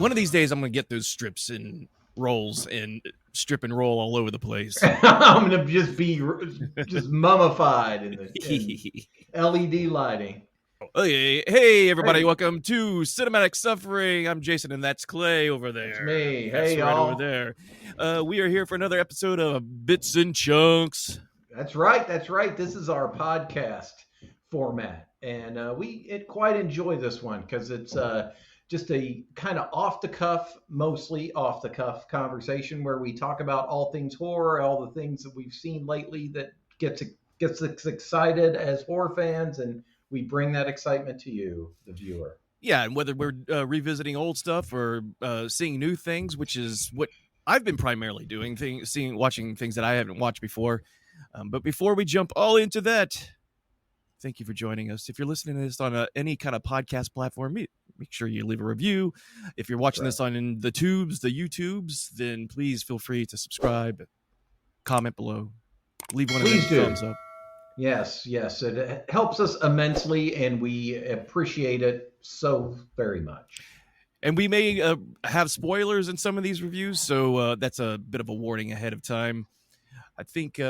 One of these days, I'm going to get those strips and rolls and strip and roll all over the place. I'm going to just be mummified in LED lighting. Hey, everybody. Welcome to Cinematic Suffering. I'm Jason, and that's Clay over there. That's me. That's hey, right y'all. over there. We are here for another episode of Bits and Chunks. That's right. This is our podcast format, and we quite enjoy this one because it's just a kind of mostly off the cuff conversation where we talk about all things horror, all the things that we've seen lately that gets us excited as horror fans, and we bring that excitement to you, the viewer. Yeah, and whether we're revisiting old stuff or seeing new things, which is what I've been primarily doing, watching things that I haven't watched before. But before we jump all into that, thank you for joining us. If you're listening to this on any kind of podcast platform, make sure you leave a review. If you're watching this on the YouTubes, then please feel free to subscribe, comment below, leave one of those thumbs up. Yes, it helps us immensely, and we appreciate it so very much. And we may have spoilers in some of these reviews, so that's a bit of a warning ahead of time. I think,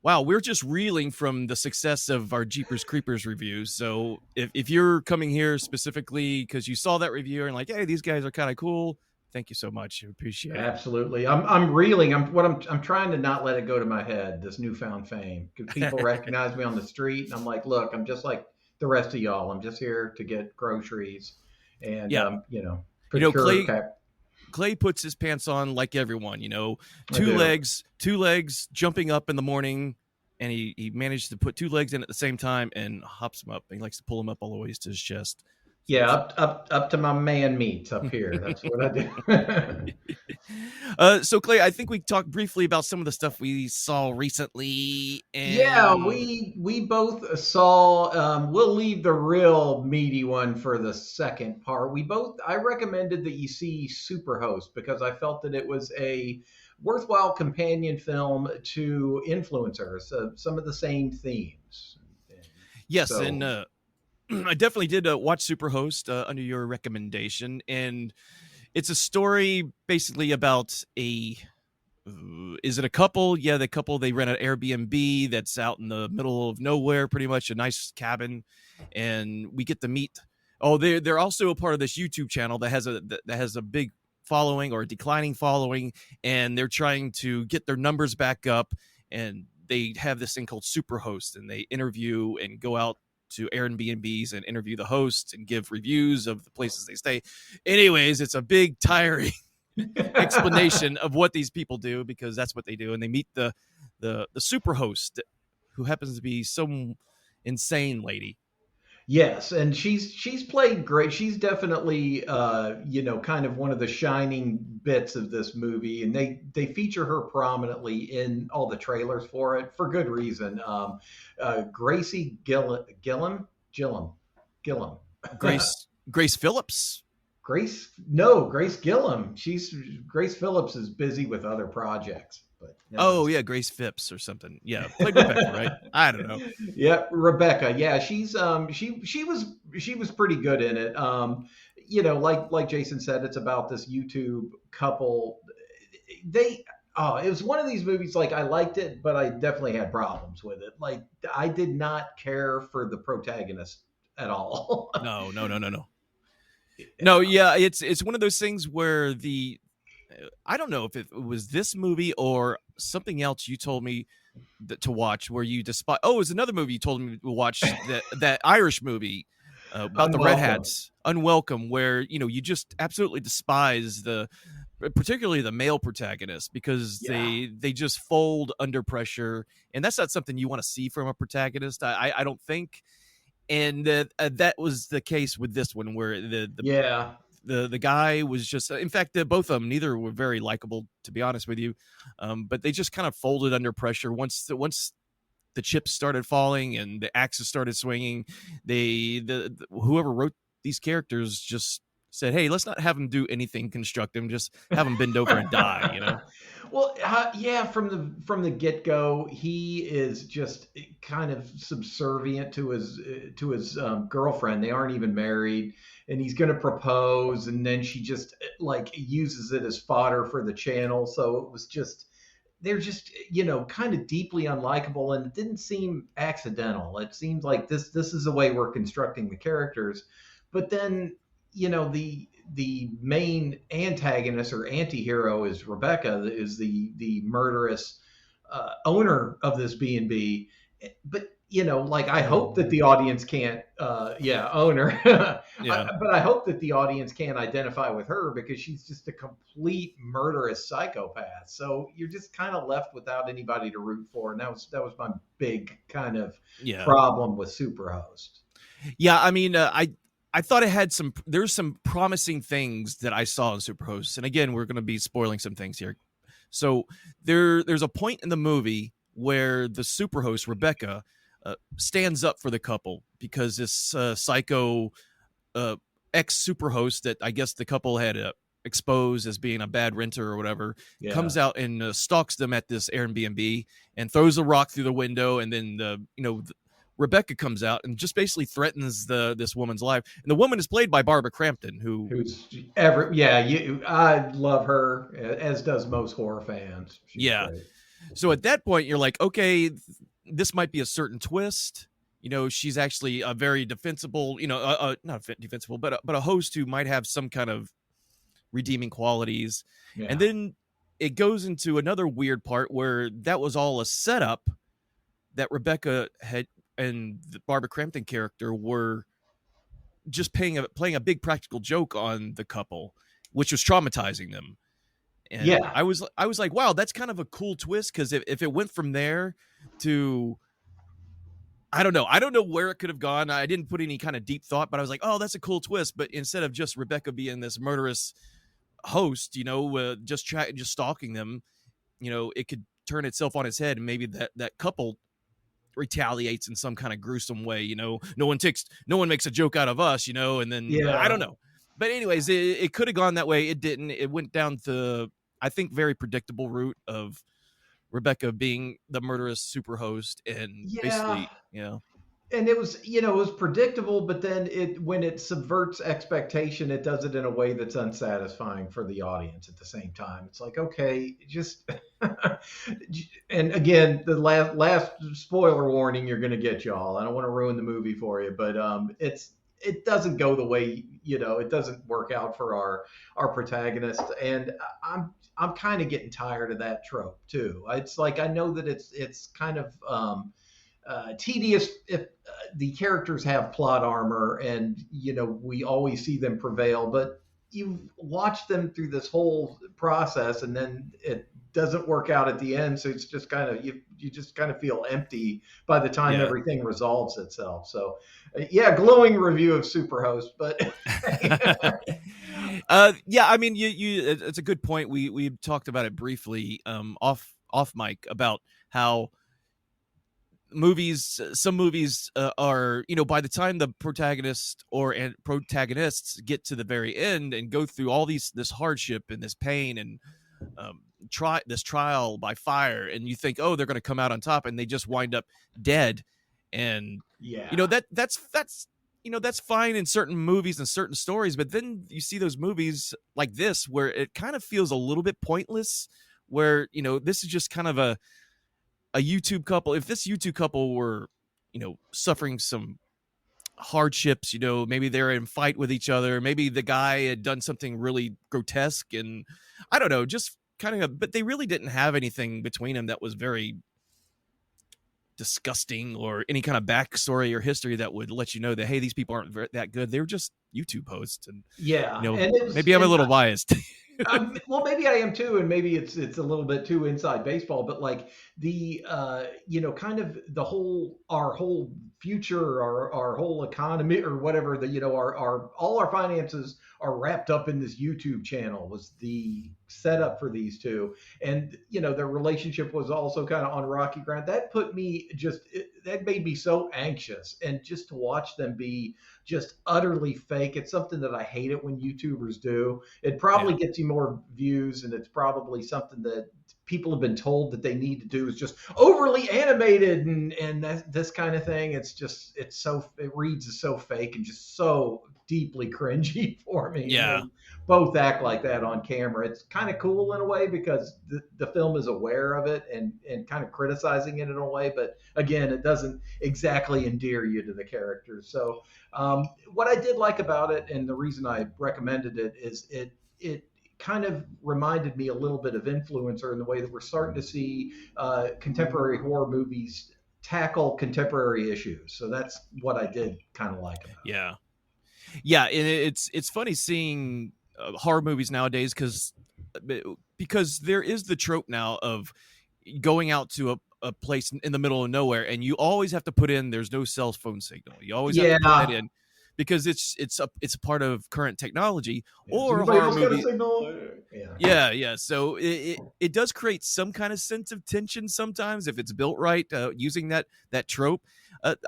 we're just reeling from the success of our Jeepers Creepers review. So if you're coming here specifically because you saw that review and like, hey, these guys are kind of cool, thank you so much. I appreciate it. Absolutely. I'm reeling. I'm trying to not let it go to my head, this newfound fame. Because people recognize me on the street, and I'm like, look, I'm just like the rest of y'all. I'm just here to get groceries and, Clay puts his pants on like everyone, two legs jumping up in the morning, and he managed to put two legs in at the same time and hops them up. He likes to pull them up all the way to his chest. Yeah, up to my man meats up here. That's what I do. So Clay, I think we talked briefly about some of the stuff we saw recently. And... Yeah, we both saw. We'll leave the real meaty one for the second part. I recommended that you see Superhost because I felt that it was a worthwhile companion film to Influencers. Some of the same themes. Yes, and I definitely did watch Superhost under your recommendation, and it's a story basically about is it a couple? Yeah, the couple, they rent an Airbnb that's out in the middle of nowhere, pretty much a nice cabin, and we get to meet. Oh, they're also a part of this YouTube channel that has a big following or a declining following, and they're trying to get their numbers back up, and they have this thing called Superhost, and they interview and go out to Airbnbs and interview the hosts and give reviews of the places they stay. Anyways, it's a big, tiring explanation of what these people do because that's what they do. And they meet the super host, who happens to be some insane lady. Yes, and she's played great. She's definitely kind of one of the shining bits of this movie, and they feature her prominently in all the trailers for it for good reason. Gracie Gillum. Grace Phillips. Grace Gillum. Grace Phillips is busy with other projects. But Grace Phipps or something. Yeah, played Rebecca, right? I don't know. Yeah, Rebecca. Yeah, she's she was pretty good in it. Like Jason said, it's about this YouTube couple. It was one of these movies. Like, I liked it, but I definitely had problems with it. Like, I did not care for the protagonist at all. No. No, yeah, it's one of those things where I don't know if it was this movie or something else you told me to watch where you despise. Oh, it was another movie you told me to watch, that Irish movie about the Red Hats, Unwelcome, where you just absolutely despise particularly the male protagonist because they just fold under pressure, and that's not something you want to see from a protagonist. I don't think, and that was the case with this one where the guy was just, in fact, both of them, neither were very likable, to be honest with you. But they just kind of folded under pressure once the chips started falling and the axes started swinging. Whoever wrote these characters just said, hey, let's not have him do anything constructive, just have him bend over and die, you know? Well, yeah, from the get go, he is just kind of subservient to his girlfriend. They aren't even married, and he's going to propose, and then she just like uses it as fodder for the channel. So it was just they're just kind of deeply unlikable, and it didn't seem accidental. It seemed like this is the way we're constructing the characters. But then the main antagonist or anti-hero is Rebecca, is the murderous owner of this B&B. But like I hope that the audience can't owner Yeah. but I hope that the audience can't identify with her, because she's just a complete murderous psychopath. So you're just kind of left without anybody to root for, and that was my big kind of problem with Superhost. Yeah, I mean, I thought it had there's some promising things that I saw in Superhost. And again, we're going to be spoiling some things here. So there's a point in the movie where the Superhost, Rebecca, stands up for the couple, because this psycho ex-Superhost that I guess the couple had exposed as being a bad renter or whatever, comes out and stalks them at this Airbnb and throws a rock through the window. And then, Rebecca comes out and just basically threatens this woman's life. And the woman is played by Barbara Crampton, I love her, as does most horror fans. She's great. So at that point, you're like, okay, this might be a certain twist. She's actually a very defensible, not defensible, but a host who might have some kind of redeeming qualities. Yeah. And then it goes into another weird part where that was all a setup that Rebecca had and the Barbara Crampton character were just playing a big practical joke on the couple, which was traumatizing them. And I was like, wow, that's kind of a cool twist, because if it went from there to, I don't know where it could have gone. I didn't put any kind of deep thought, but I was like, oh, that's a cool twist. But instead of just Rebecca being this murderous host, just stalking them, it could turn itself on its head, and maybe that couple retaliates in some kind of gruesome way. No one makes a joke out of us, and then I don't know. But anyways, it could have gone that way. It didn't. It went down to, I think, very predictable route of Rebecca being the murderous Superhost, and basically, And it was predictable, but then when it subverts expectation, it does it in a way that's unsatisfying for the audience at the same time. It's like, okay, just and again, the last spoiler warning you're going to get, y'all. I don't want to ruin the movie for you, but it doesn't go the way, it doesn't work out for our protagonist, and I'm kind of getting tired of that trope too. It's like, I know that it's kind of tedious if the characters have plot armor, and we always see them prevail, but you watch them through this whole process, and then it doesn't work out at the end. So it's just kind of you just kind of feel empty by the time everything resolves itself. So glowing review of Superhost, but I mean, it's a good point. We talked about it briefly off mic about how some movies are, by the time the protagonist and protagonists get to the very end and go through all this hardship and this pain and this trial by fire, and you think, oh, they're going to come out on top, and they just wind up dead. And that's fine in certain movies and certain stories, but then you see those movies like this where it kind of feels a little bit pointless, where this is just kind of a YouTube couple. If this YouTube couple were, suffering some hardships, maybe they're in fight with each other, maybe the guy had done something really grotesque, and I don't know, just kind of, but they really didn't have anything between them that was very disgusting, or any kind of backstory or history that would let you know that, hey, these people aren't that good. They're just YouTube hosts. And maybe I'm a little biased. Well, maybe I am too, and maybe it's a little bit too inside baseball, but like the kind of our whole future, our whole economy, or whatever, that, our all our finances are wrapped up in this YouTube channel, was the setup for these two. And their relationship was also kind of on rocky ground. That put me that made me so anxious, and just to watch them be just utterly fake. It's something that I hate it when YouTubers do. It probably Yeah. gets you more views, and it's probably something that people have been told that they need to do, is just overly animated, and this kind of thing. It reads so fake and just so deeply cringy for me. And Yeah. they both act like that on camera. It's kind of cool in a way, because the film is aware of it, and kind of criticizing it in a way. But again, it doesn't exactly endear you to the characters. So what I did like about it, and the reason I recommended it, is it kind of reminded me a little bit of Influencer, in the way that we're starting to see contemporary horror movies tackle contemporary issues. So that's what I did kind of like about it. Yeah. Yeah, and it's funny seeing horror movies nowadays, because there is the trope now of going out to a place in the middle of nowhere, and you always have to put in there's no cell phone signal. You always have to put that Yeah. in, because it's a part of current technology. Yeah. Does Or a anybody horror else got a movie. signal? Yeah. Yeah. So it does create some kind of sense of tension sometimes if it's built right, using that trope.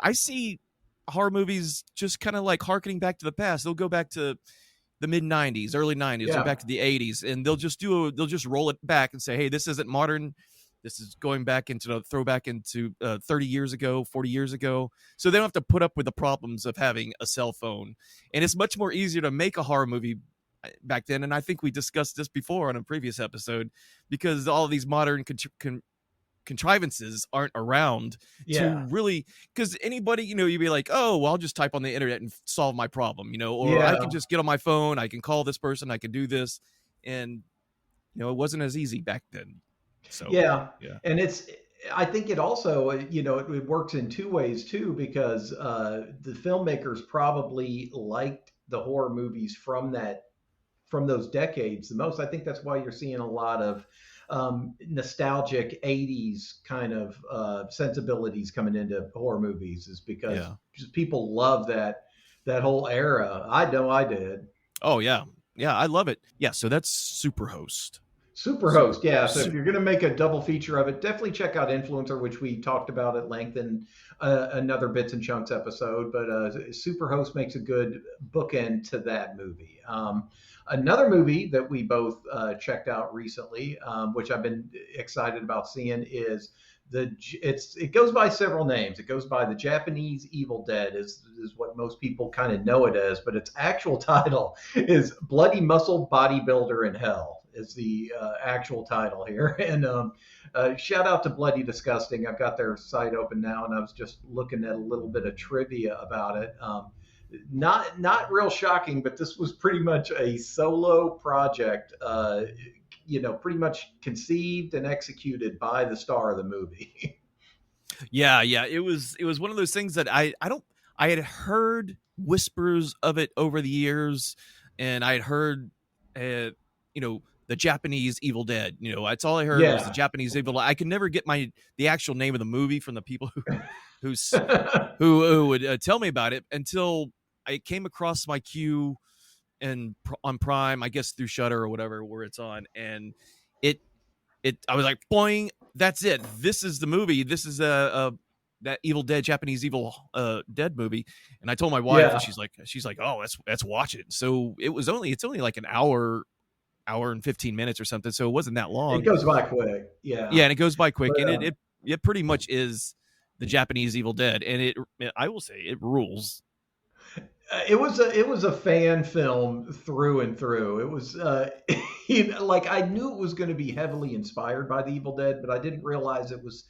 I see horror movies just kind of like harkening back to the past. They'll go back to the mid 90s, early 90s, or Yeah. back to the 80s, and they'll just roll it back and say, hey, this isn't modern. This is going back into the throwback into 30 years ago, 40 years ago. So they don't have to put up with the problems of having a cell phone. And it's much more easier to make a horror movie back then. And I think we discussed this before on a previous episode, because all of these modern contrivances aren't around to Yeah. really, because anybody, you'd be like, oh, well, I'll just type on the internet and solve my problem, or I can Yeah. just get on my phone, I can call this person, I can do this. And it wasn't as easy back then. So Yeah. yeah. And I think it also, it works in two ways too, because the filmmakers probably liked the horror movies from those decades the most. I think that's why you're seeing a lot of nostalgic 80s kind of sensibilities coming into horror movies, is because Yeah. just people love that whole era. I know I did. Oh yeah. Yeah, I love it. Yeah, so that's Superhost. Superhost, yeah. So if Super. you're going to make a double feature of it, definitely check out Influencer, which we talked about at length in another Bits and Chunks episode. But Superhost makes a good bookend to that movie. Another movie that we both checked out recently, which I've been excited about seeing, is it goes by several names. It goes by The Japanese Evil Dead, is what most people kind of know it as, but its actual title is Bloody Muscle Bodybuilder in Hell, is the actual title here. And shout out to Bloody Disgusting. I've got their site open now, and I was just looking at a little bit of trivia about it. Not real shocking, but this was pretty much a solo project. Pretty much conceived and executed by the star of the movie. Yeah, it was one of those things that I had heard whispers of it over the years, and I had heard the Japanese Evil Dead. That's all I heard was the Yeah. Japanese Evil. I could never get the actual name of the movie from the people who would tell me about it, until I came across my queue and on Prime, I guess through Shudder or whatever, where it's on, and it I was like, boing, that's it. This is the movie. This is that Evil Dead, Japanese Evil Dead movie. And I told my wife, and Yeah. she's like, oh, let's watch it. So it's only like an hour and 15 minutes or something. So it wasn't that It long. goes by quick. Yeah. Yeah, and it goes by quick, But, and it pretty much is the Japanese Evil Dead, and I will say it rules. it was a fan film through and through. It was like, I knew it was going to be heavily inspired by the Evil Dead, but I didn't realize it was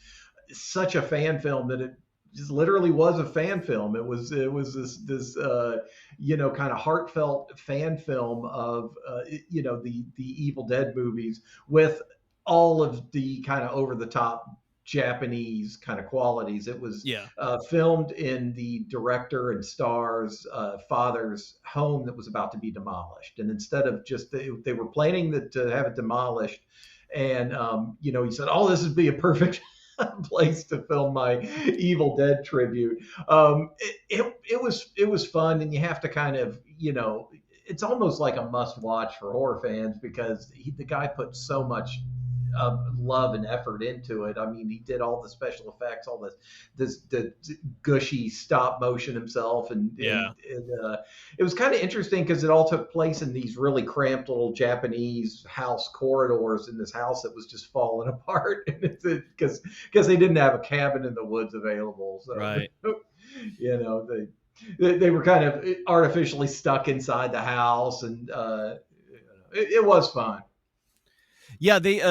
such a fan film that it just literally was a fan film. It was this kind of heartfelt fan film of the Evil Dead movies, with all of the kind of over the top Japanese kind of qualities. It was Yeah. filmed in the director and star's father's home that was about to be demolished, and instead of just they were planning to have it demolished, and he said, "Oh, this would be a perfect place to film my Evil Dead tribute. It was fun, and you have to kind of, it's almost like a must watch for horror fans because the guy put so much love and effort into it. I mean, he did all the special effects, all the gushy stop motion himself, and Yeah. it was kind of interesting because it all took place in these really cramped little Japanese house corridors in this house that was just falling apart because they didn't have a cabin in the woods available. So, Right. They were kind of artificially stuck inside the house, and it was fun. Yeah, they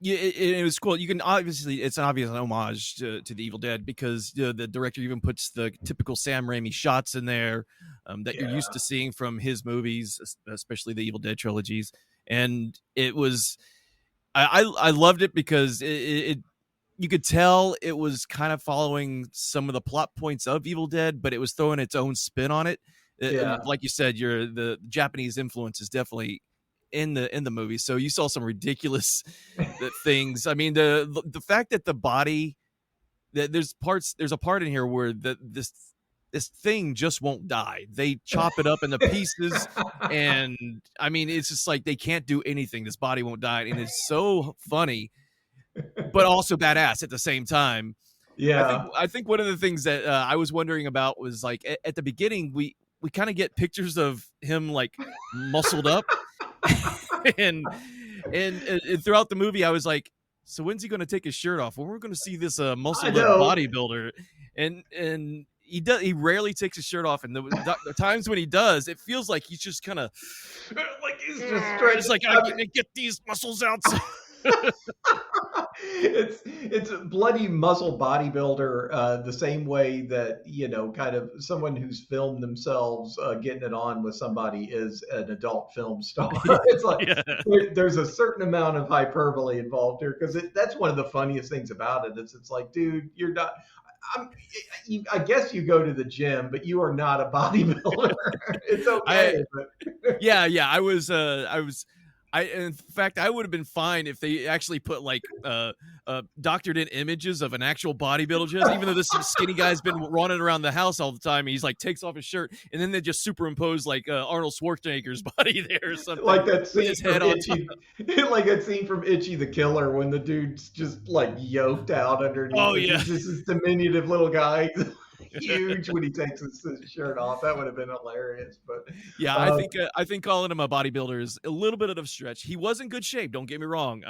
it was cool. You can obviously, it's an obvious homage to the Evil Dead because the director even puts the typical Sam Raimi shots in there that you're used to seeing from his movies, especially the Evil Dead trilogies. And it was, I loved it because it you could tell it was kind of following some of the plot points of Evil Dead, but it was throwing its own spin on it. And like you said, the Japanese influence is definitely in the movie. So you saw some ridiculous things. I mean, the fact that the body, that there's a part in here where this thing just won't die. They chop it up into pieces, and I mean, it's just like they can't do anything. This body won't die, and it's so funny, but also badass at the same time. Yeah. I think one of the things that I was wondering about was like at the beginning we kind of get pictures of him like muscled up. and throughout the movie, I was like, so when's he going to take his shirt off? When we're going to see this muscled up bodybuilder? And he does. He rarely takes his shirt off, and the times when he does, it feels like he's just kind of like he's just stretching. It's like I can get these muscles out. It's Bloody Muscle Bodybuilder, the same way that, kind of someone who's filmed themselves getting it on with somebody is an adult film star. It's like there's a certain amount of hyperbole involved here because that's one of the funniest things about it. It's like, dude, you're not. I guess you go to the gym, but you are not a bodybuilder. It's okay. I was. In fact, I would have been fine if they actually put like doctored in images of an actual bodybuilder, just even though this skinny guy's been running around the house all the time. He's like takes off his shirt, and then they just superimpose like Arnold Schwarzenegger's body there or something. Like that scene from Itchy, like that scene from Itchy the Killer when the dude's just like yoked out underneath. Oh yeah, this is diminutive little guy. Huge when he takes his shirt off. That would have been hilarious. But yeah, I think calling him a bodybuilder is a little bit of a stretch. He was in good shape. Don't get me wrong.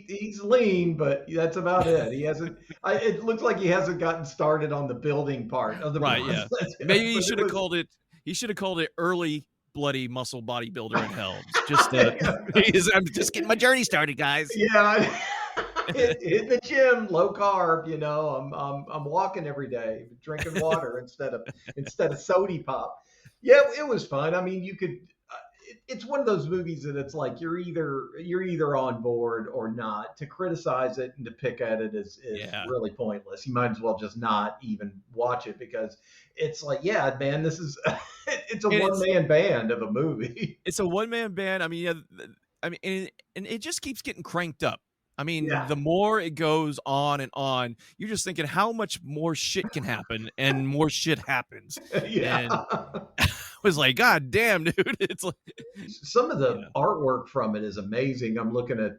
He's lean, but that's about it. He hasn't. It looks like he hasn't gotten started on the building part of the process. Yeah, maybe he should have called it. He should have called it early Bloody Muscle Bodybuilder in Helms. I'm just getting my journey started, guys. Yeah. Hit the gym, low carb. I'm walking every day, drinking water instead of soda pop. Yeah, it was fun. I mean, you could. It's one of those movies that it's like you're either on board or not. To criticize it and to pick at it is really pointless. You might as well just not even watch it because it's like, yeah, man, this is it's a one-man band of a movie. It's a one-man band. I mean, and it just keeps getting cranked up. I mean, the more it goes on, you're just thinking how much more shit can happen, and more shit happens. And I was like, God damn, dude! It's like some of the artwork from it is amazing. I'm looking at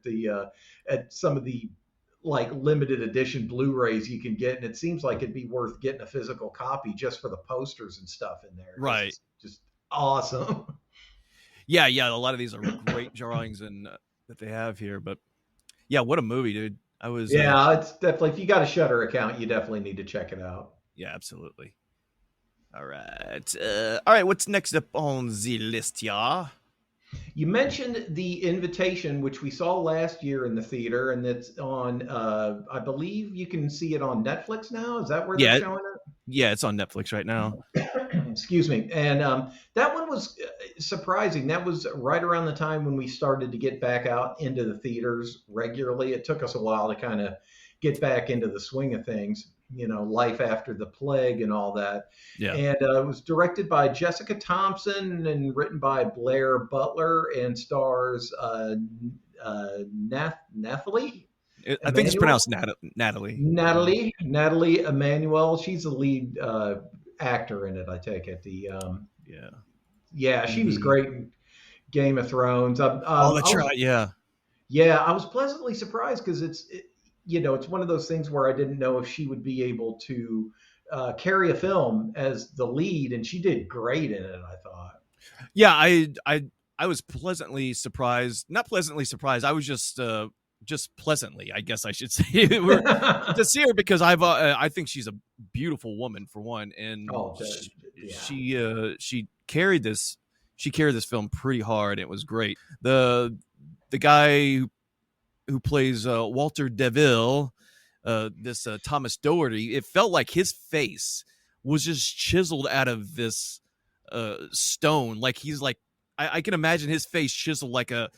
at some of the like limited edition Blu-rays you can get, and it seems like it'd be worth getting a physical copy just for the posters and stuff in there. Right? It's just awesome. Yeah. A lot of these are great drawings and that they have here, but. Yeah, what a movie, dude. It's definitely, if you got a Shudder account, you definitely need to check it out. Yeah, absolutely. All right. What's next up on the list, y'all? You mentioned The Invitation, which we saw last year in the theater, and it's on, I believe you can see it on Netflix now. Is that where they're showing it? Yeah, it's on Netflix right now. Excuse me. And that one was surprising. That was right around the time when we started to get back out into the theaters regularly. It took us a while to kind of get back into the swing of things, life after the plague and all that. Yeah. And it was directed by Jessica Thompson and written by Blair Butler and stars Nathalie. I think it's Emmanuel, pronounced Natalie. Natalie Emmanuel. She's the lead actor in it. I take it. Yeah. Yeah, she was Hmm. great in Game of Thrones. Oh, that's right. Yeah. Yeah, I was pleasantly surprised because it's one of those things where I didn't know if she would be able to carry a film as the lead, and she did great in it. I thought. Yeah. I was pleasantly surprised. Not pleasantly surprised. I was just pleasantly, I guess I should say, we're to see her because I think she's a beautiful woman for one, and Oh, yeah, she carried this film pretty hard. It was great. The guy who plays Walter Deville, this Thomas Doherty, it felt like his face was just chiseled out of this stone. Like he's like, I can imagine his face chiseled like a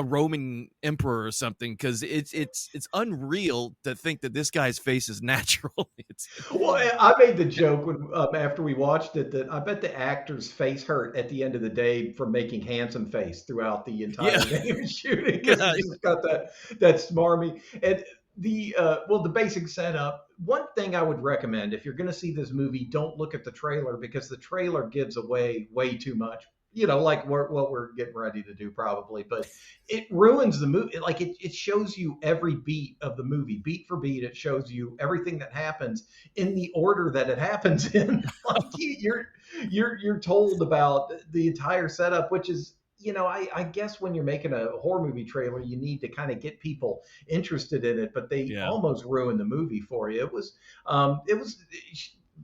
Roman emperor or something, because it's unreal to think that this guy's face is natural. It's Well, I made the joke after we watched it that I bet the actor's face hurt at the end of the day from making handsome face throughout the entire yeah, day of shooting because yeah, he's just got that smarmy and the basic setup. One thing I would recommend if you're going to see this movie, don't look at the trailer because the trailer gives away way too much. Like what we're getting ready to do probably, but it ruins the movie. Like it shows you every beat of the movie, beat for beat. It shows you everything that happens in the order that it happens in. Like you're told about the entire setup, which is I guess when you're making a horror movie trailer, you need to kind of get people interested in it, but they yeah, almost ruined the movie for you. It was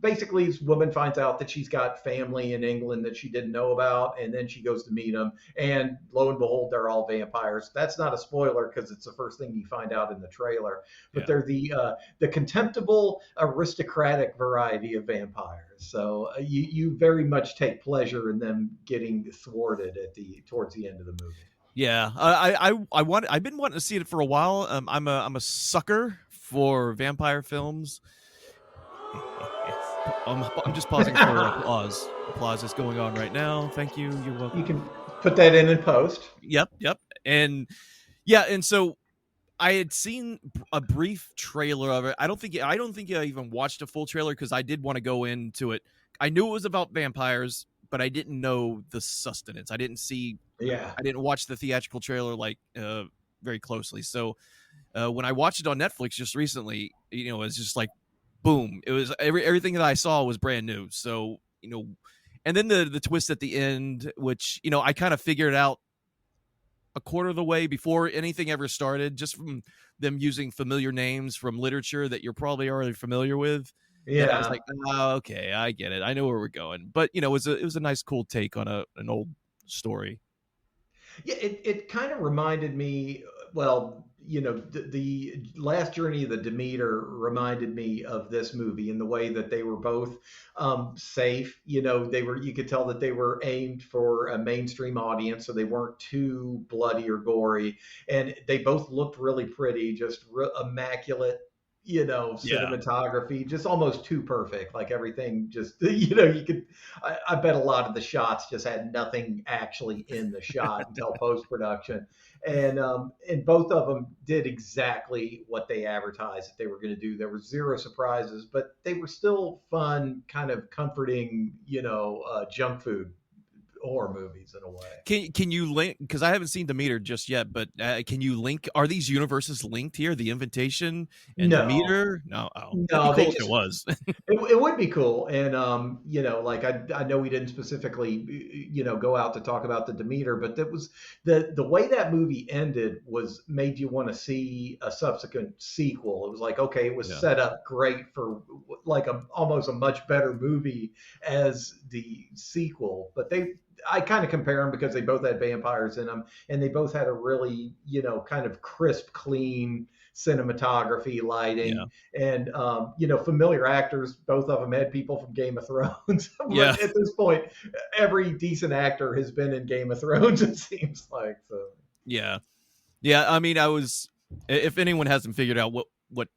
basically this woman finds out that she's got family in England that she didn't know about, and then she goes to meet them, and lo and behold, they're all vampires. That's not a spoiler because it's the first thing you find out in the trailer. But yeah. they're the contemptible aristocratic variety of vampires. So you very much take pleasure in them getting thwarted towards the end of the movie. Yeah, I've been wanting to see it for a while. I'm a sucker for vampire films. I'm just pausing for applause. Applause is going on right now. Thank you. You're welcome. You can put that in post. Yep. And yeah, and so I had seen a brief trailer of it. I don't think I even watched a full trailer because I did want to go into it. I knew it was about vampires, but I didn't know the sustenance. Yeah. I didn't watch the theatrical trailer very closely. So when I watched it on Netflix just recently, it's just like boom. It was everything that I saw was brand new. So and then the twist at the end, which I kind of figured out a quarter of the way before anything ever started, just from them using familiar names from literature that you're probably already familiar with. That I was Yeah. like, oh, okay, I get it. I know where we're going. But it was a nice, cool take on an old story. Yeah, it kind of reminded me, well, the last journey of the Demeter reminded me of this movie in the way that they were both safe. You could tell that they were aimed for a mainstream audience, so they weren't too bloody or gory, and they both looked really pretty, just immaculate. Yeah, Cinematography, just almost too perfect. Like everything, just you could. I bet a lot of the shots just had nothing actually in the shot until post production, and both of them did exactly what they advertised that they were going to do. There were zero surprises, but they were still fun, kind of comforting, junk food horror movies in a way. Can you link? Because I haven't seen Demeter just yet, but can you link? Are these universes linked here? The Invitation and No, Demeter? No. Oh, that'd be no, cool they if it just was. it would be cool. And like I know we didn't specifically go out to talk about the Demeter, but that was the way that movie ended was made you want to see a subsequent sequel. It was like, okay, it was Yeah. set up great for like almost a much better movie as the sequel, but I kind of compare them because they both had vampires in them, and they both had a really, kind of crisp, clean cinematography, Yeah. lighting, and familiar actors. Both of them had people from Game of Thrones. Yeah. But at this point, every decent actor has been in Game of Thrones. It seems like so. Yeah. Yeah. I mean, if anyone hasn't figured out what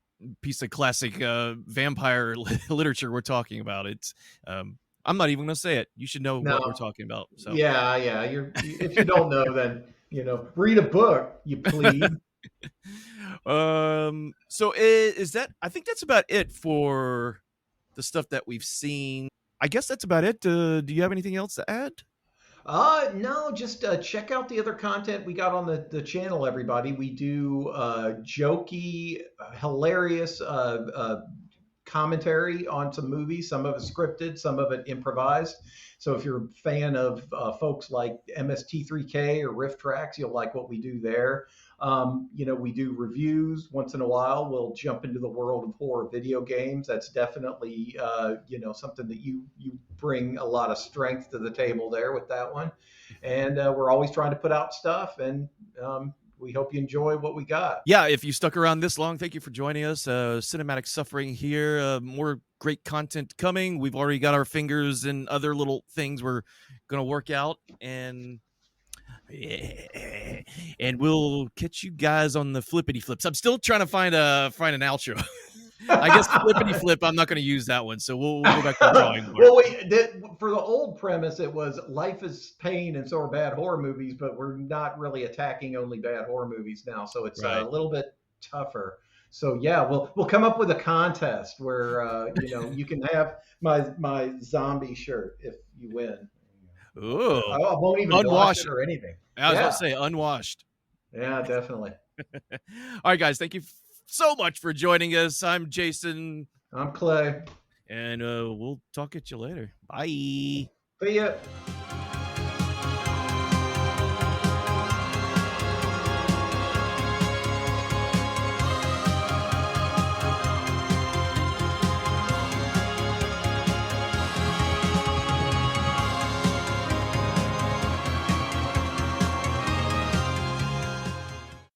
piece of classic vampire literature we're talking about, it's I'm not even going to say it. You should know what we're No, talking about. So yeah. If you don't know, then read a book. You please. So is that? I think that's about it for the stuff that we've seen. I guess that's about it. Do you have anything else to add? No, just check out the other content we got on the channel, everybody. We do jokey, hilarious commentary on some movies. Some of it scripted, some of it improvised. So if you're a fan of folks like MST3K or Riff Tracks, you'll like what we do there. We do reviews once in a while. We'll jump into the world of horror video games. That's definitely, something that you bring a lot of strength to the table there with that one. And we're always trying to put out stuff, and we hope you enjoy what we got. Yeah, if you stuck around this long, thank you for joining us. Cinematic Suffering here. More great content coming. We've already got our fingers in other little things we're going to work out, and we'll catch you guys on the flippity flips. I'm still trying to find an outro. I guess flippity flip, I'm not going to use that one, so we'll go back to the drawing board. Well, for the old premise, it was life is pain and so are bad horror movies, but we're not really attacking only bad horror movies now, so it's Right. a little bit tougher. So yeah, we'll come up with a contest where you can have my zombie shirt if you win. Ooh, I won't even wash it or anything. I was going to say unwashed. Yeah, definitely. All right, guys, thank you so much for joining us. I'm Jason. I'm Clay. And we'll talk at you later. Bye. See ya.